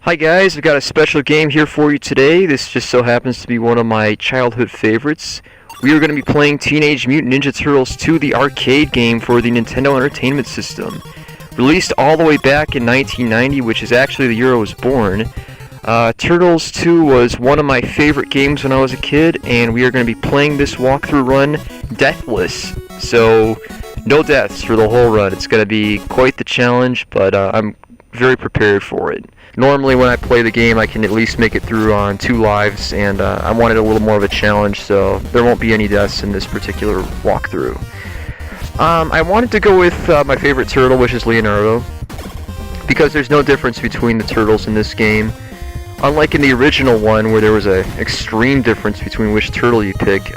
Hi guys, I've got a special game here for you today. This just so happens to be one of my childhood favorites. We are going to be playing Teenage Mutant Ninja Turtles 2, the arcade game for the Nintendo Entertainment System. Released all the way back in 1990, which is actually the year I was born. Turtles 2 was one of my favorite games when I was a kid, and we are going to be playing this walkthrough run deathless. So, no deaths for the whole run. It's going to be quite the challenge, but I'm very prepared for it. Normally when I play the game I can at least make it through on 2 lives, and I wanted a little more of a challenge, so there won't be any deaths in this particular walkthrough. I wanted to go with my favorite turtle, which is Leonardo, because there's no difference between the turtles in this game. Unlike in the original one where there was an extreme difference between which turtle you pick,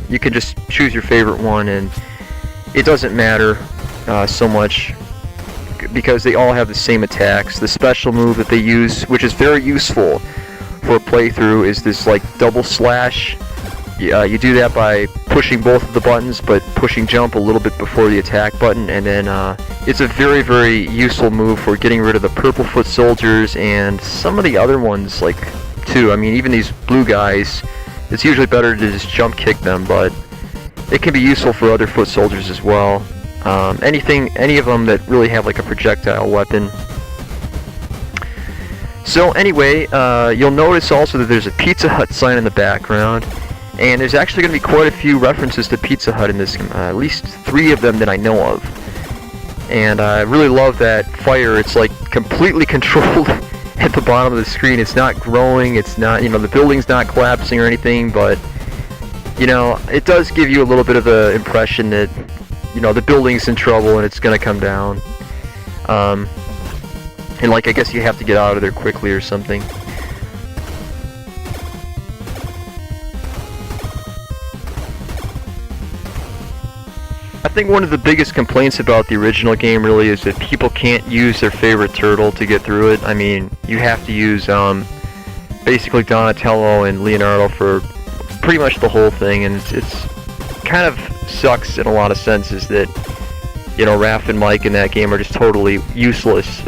you can just choose your favorite one and it doesn't matter so much, because they all have the same attacks. The special move that they use, which is very useful for a playthrough, is this like double slash. You do that by pushing both of the buttons, but pushing jump a little bit before the attack button, and then it's a very, very useful move for getting rid of the purple foot soldiers and some of the other ones, like, too. I mean, even these blue guys, it's usually better to just jump kick them, but it can be useful for other foot soldiers as well. Any of them that really have like a projectile weapon. So anyway, you'll notice also that there's a Pizza Hut sign in the background, and there's actually going to be quite a few references to Pizza Hut in this game, at least 3 of them that I know of. And I really love that fire. It's like completely controlled at the bottom of the screen. It's not growing, it's not, the building's not collapsing or anything, but, it does give you a little bit of the impression that the building's in trouble and it's gonna come down. And like, I guess you have to get out of there quickly or something. I think one of the biggest complaints about the original game really is that people can't use their favorite turtle to get through it. I mean, you have to use basically Donatello and Leonardo for pretty much the whole thing, and it's kind of sucks in a lot of senses that Raph and Mike in that game are just totally useless.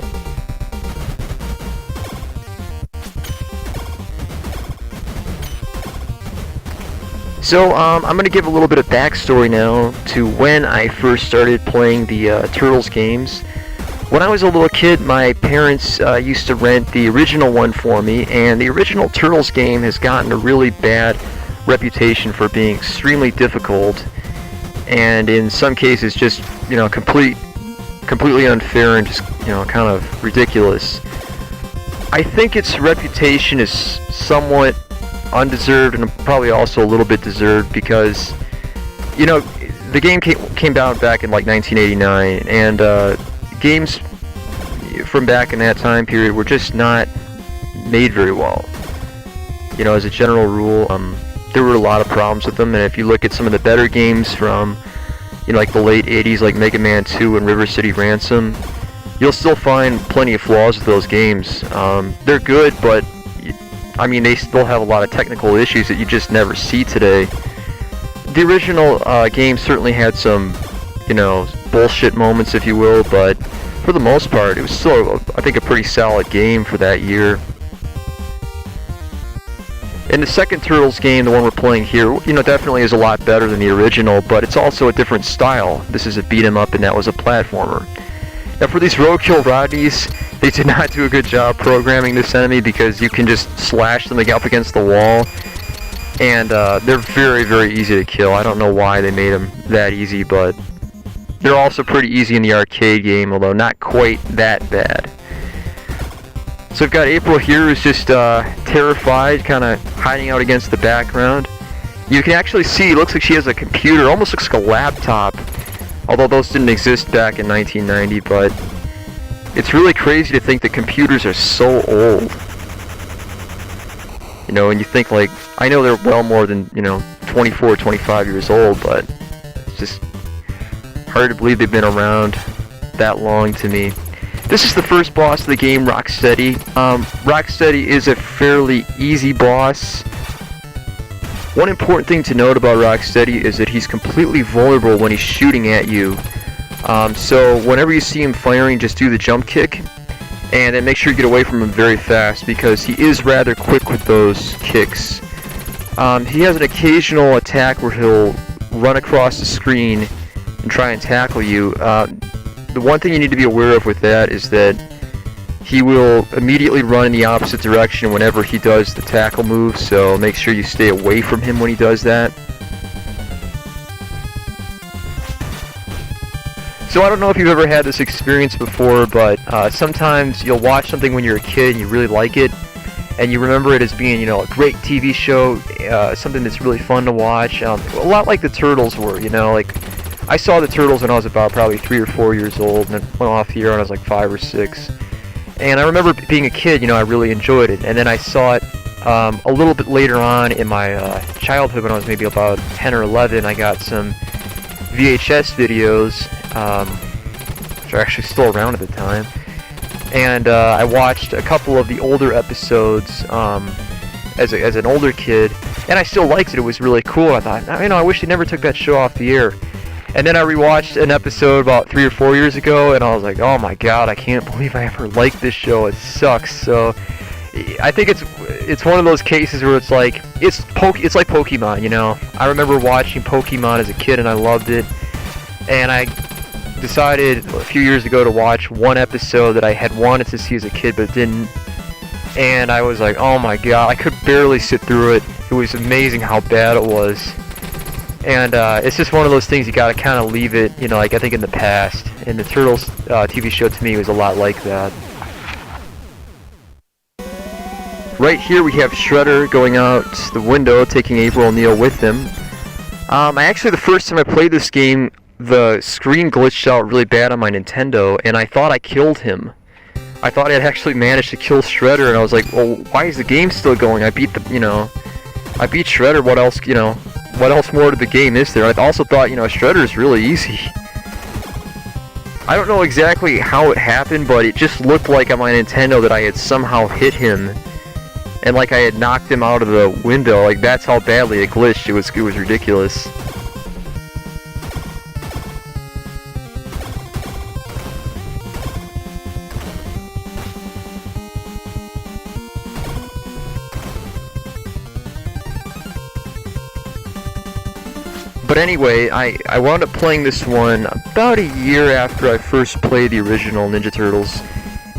So I'm going to give a little bit of backstory now to when I first started playing the Turtles games. When I was a little kid, my parents used to rent the original one for me, and the original Turtles game has gotten a really bad reputation for being extremely difficult, and in some cases just completely unfair and just kind of ridiculous. I think its reputation is somewhat undeserved and probably also a little bit deserved, because the game came out back in like 1989, and games from back in that time period were just not made very well. As a general rule, there were a lot of problems with them, and if you look at some of the better games from like the late 80s, like Mega Man 2 and River City Ransom, you'll still find plenty of flaws with those games. They're good, but they still have a lot of technical issues that you just never see today. The original game certainly had some bullshit moments, if you will, but for the most part it was still, I think, a pretty solid game for that year. And the second Turtles game, the one we're playing here, definitely is a lot better than the original, but it's also a different style. This is a beat 'em up, and that was a platformer. Now for these roadkill Rodneys, they did not do a good job programming this enemy, because you can just slash them up against the wall, and they're very, very easy to kill. I don't know why they made them that easy, but they're also pretty easy in the arcade game, although not quite that bad. So I've got April here, who's just terrified, kind of hiding out against the background. You can actually see, it looks like she has a computer, almost looks like a laptop, although those didn't exist back in 1990, but it's really crazy to think that computers are so old. And you think, like, I know they're well more than, 24, 25 years old, but it's just hard to believe they've been around that long to me. This is the first boss of the game, Rocksteady. Rocksteady is a fairly easy boss. One important thing to note about Rocksteady is that he's completely vulnerable when he's shooting at you. So whenever you see him firing, just do the jump kick, and then make sure you get away from him very fast because he is rather quick with those kicks. He has an occasional attack where he'll run across the screen and try and tackle you. The one thing you need to be aware of with that is that he will immediately run in the opposite direction whenever he does the tackle move, so make sure you stay away from him when he does that. So I don't know if you've ever had this experience before, but sometimes you'll watch something when you're a kid and you really like it, and you remember it as being, you know, a great TV show, something that's really fun to watch. A lot like the Turtles were, you know, like I saw the Turtles when I was about probably 3 or 4 years old, and it went off the air when I was like 5 or 6. And I remember being a kid, you know, I really enjoyed it, and then I saw it a little bit later on in my childhood when I was maybe about 10 or 11. I got some VHS videos, which are actually still around at the time, and I watched a couple of the older episodes as an older kid, and I still liked it. It was really cool. I thought, you know, I wish they never took that show off the air. And then I rewatched an episode about 3 or 4 years ago, and I was like, oh my god, I can't believe I ever liked this show. It sucks. So I think it's one of those cases where it's like like Pokemon, you know. I remember watching Pokemon as a kid, and I loved it. And I decided a few years ago to watch one episode that I had wanted to see as a kid but didn't. And I was like, oh my god, I could barely sit through it. It was amazing how bad it was. And it's just one of those things you gotta kind of leave it, you know, like I think in the past. And the Turtles TV show to me was a lot like that. Right here we have Shredder going out the window, taking April O'Neil with him. Actually, the first time I played this game, the screen glitched out really bad on my Nintendo, and I thought I killed him. I thought I had actually managed to kill Shredder, and I was like, well, why is the game still going? I beat Shredder, what else, you know, what else more to the game is there? I also thought, you know, Shredder is really easy. I don't know exactly how it happened, but it just looked like on my Nintendo that I had somehow hit him, and like I had knocked him out of the window. Like, that's how badly it glitched. It was ridiculous. But anyway, I wound up playing this one about a year after I first played the original Ninja Turtles,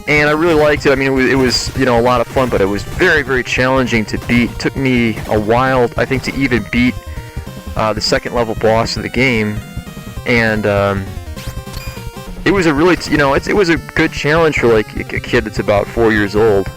and I really liked it. I mean, it was you know, a lot of fun, but it was very, very challenging to beat. It took me a while, I think, to even beat the second level boss of the game, and it was a really, you know, it was a good challenge for like a kid that's about 4 years old.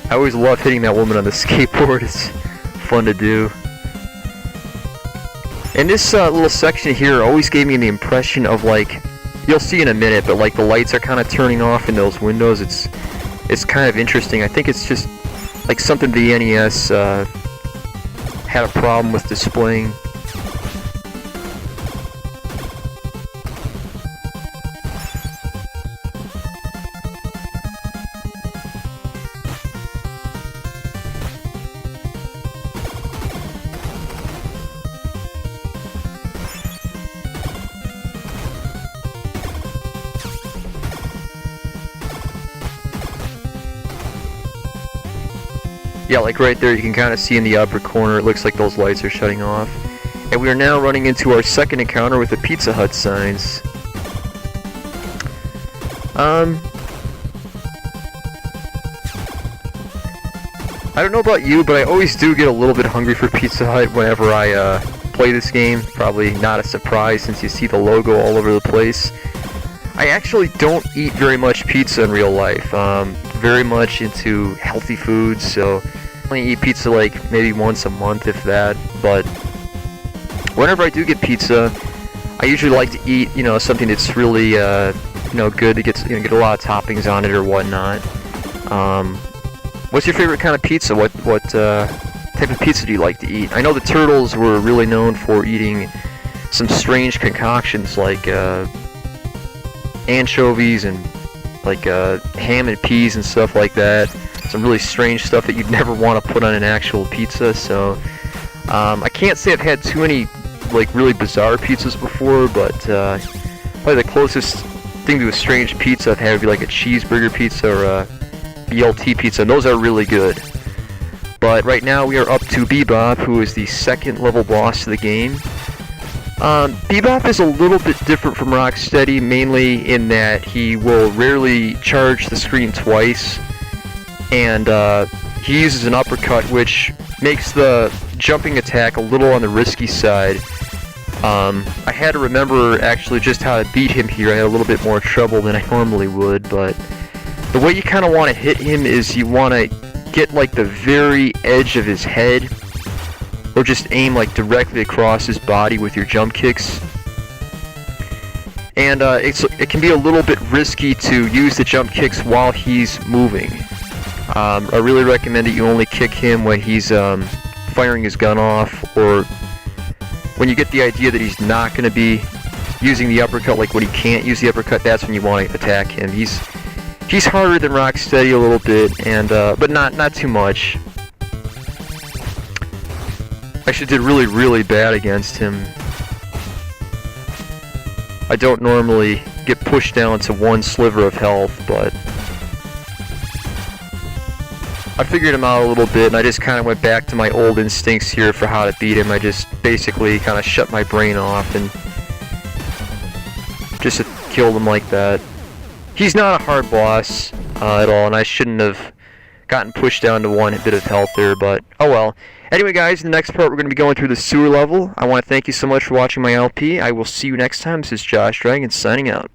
I always love hitting that woman on the skateboard. It's fun to do. And this little section here always gave me the impression of, like, you'll see in a minute, but like the lights are kind of turning off in those windows. It's kind of interesting. I think it's just like something the NES had a problem with displaying. Yeah, like right there, you can kind of see in the upper corner, it looks like those lights are shutting off. And we are now running into our second encounter with the Pizza Hut signs. I don't know about you, but I always do get a little bit hungry for Pizza Hut whenever I play this game. Probably not a surprise since you see the logo all over the place. I actually don't eat very much pizza in real life. Very much into healthy foods, so I only eat pizza like maybe once a month, if that. But whenever I do get pizza, I usually like to eat, something that's really, good to get a lot of toppings on it or whatnot. What's your favorite kind of pizza? What type of pizza do you like to eat? I know the Turtles were really known for eating some strange concoctions like anchovies and like ham and peas and stuff like that. Some really strange stuff that you'd never want to put on an actual pizza. So I can't say I've had too many like really bizarre pizzas before, but probably the closest thing to a strange pizza I've had would be like a cheeseburger pizza or a BLT pizza, and those are really good. But right now we are up to Bebop, who is the second level boss of the game. Bebop is a little bit different from Rocksteady, mainly in that he will rarely charge the screen twice, and he uses an uppercut, which makes the jumping attack a little on the risky side. I had to remember actually just how to beat him here. I had a little bit more trouble than I normally would, but the way you kind of want to hit him is you want to get like the very edge of his head, or just aim like directly across his body with your jump kicks. And it can be a little bit risky to use the jump kicks while he's moving. I really recommend that you only kick him when he's firing his gun off, or when you get the idea that he's not going to be using the uppercut, like when he can't use the uppercut, that's when you want to attack him. He's harder than Rocksteady a little bit, and but not too much. I actually did really bad against him. I don't normally get pushed down to one sliver of health, but I figured him out a little bit, and I just kind of went back to my old instincts here for how to beat him. I just basically kind of shut my brain off and just killed him like that. He's not a hard boss at all, and I shouldn't have gotten pushed down to one bit of health there, but oh well. Anyway guys, in the next part we're going to be going through the sewer level. I want to thank you so much for watching my LP. I will see you next time. This is Josh Dragon signing out.